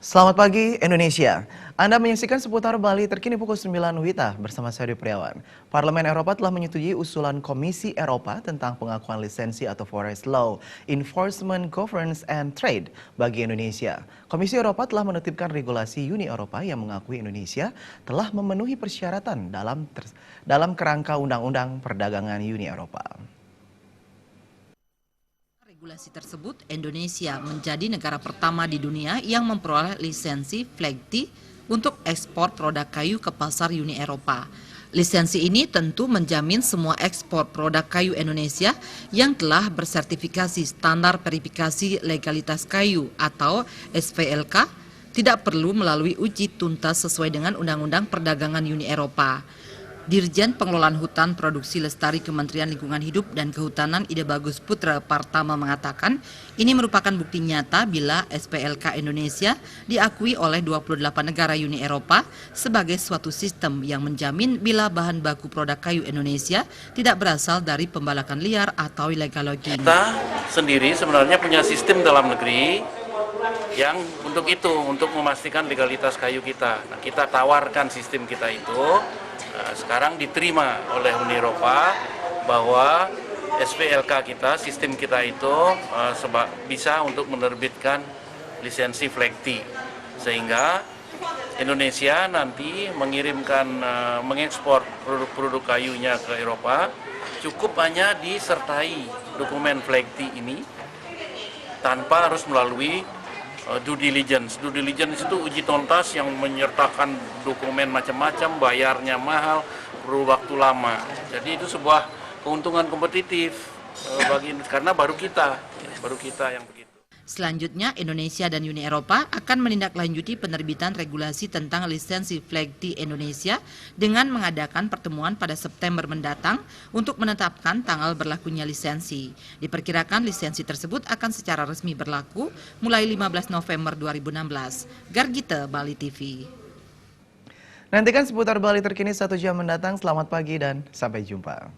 Selamat pagi Indonesia. Anda menyaksikan seputar Bali terkini pukul 9 WITA bersama saya Dwi Priawan. Parlemen Eropa telah menyetujui usulan Komisi Eropa tentang pengakuan lisensi atau Forest Law, Enforcement, Governance and Trade bagi Indonesia. Komisi Eropa telah menetapkan regulasi Uni Eropa yang mengakui Indonesia telah memenuhi persyaratan dalam kerangka Undang-Undang Perdagangan Uni Eropa. Regulasi tersebut, Indonesia menjadi negara pertama di dunia yang memperoleh lisensi FLEGT untuk ekspor produk kayu ke pasar Uni Eropa. Lisensi ini tentu menjamin semua ekspor produk kayu Indonesia yang telah bersertifikasi standar verifikasi legalitas kayu atau SVLK tidak perlu melalui uji tuntas sesuai dengan Undang-Undang Perdagangan Uni Eropa. Dirjen Pengelolaan Hutan Produksi Lestari Kementerian Lingkungan Hidup dan Kehutanan Ida Bagus Putra Partama mengatakan ini merupakan bukti nyata bila SPLK Indonesia diakui oleh 28 negara Uni Eropa sebagai suatu sistem yang menjamin bila bahan baku produk kayu Indonesia tidak berasal dari pembalakan liar atau illegal logging. Kita sendiri sebenarnya punya sistem dalam negeri yang untuk itu, untuk memastikan legalitas kayu kita. Nah, kita tawarkan sistem kita itu. Sekarang diterima oleh Uni Eropa bahwa SPLK kita, sistem kita itu bisa untuk menerbitkan lisensi FLEGT, sehingga Indonesia nanti mengekspor produk-produk kayunya ke Eropa cukup hanya disertai dokumen FLEGT ini tanpa harus melalui due diligence. Due diligence itu uji tuntas yang menyertakan dokumen macam-macam, bayarnya mahal, perlu waktu lama. Jadi itu sebuah keuntungan kompetitif karena baru kita yang begitu. Selanjutnya, Indonesia dan Uni Eropa akan menindaklanjuti penerbitan regulasi tentang lisensi FLEGT Indonesia dengan mengadakan pertemuan pada September mendatang untuk menetapkan tanggal berlakunya lisensi. Diperkirakan lisensi tersebut akan secara resmi berlaku mulai 15 November 2016. Gargita, Bali TV. Nantikan seputar Bali terkini 1 jam mendatang. Selamat pagi dan sampai jumpa.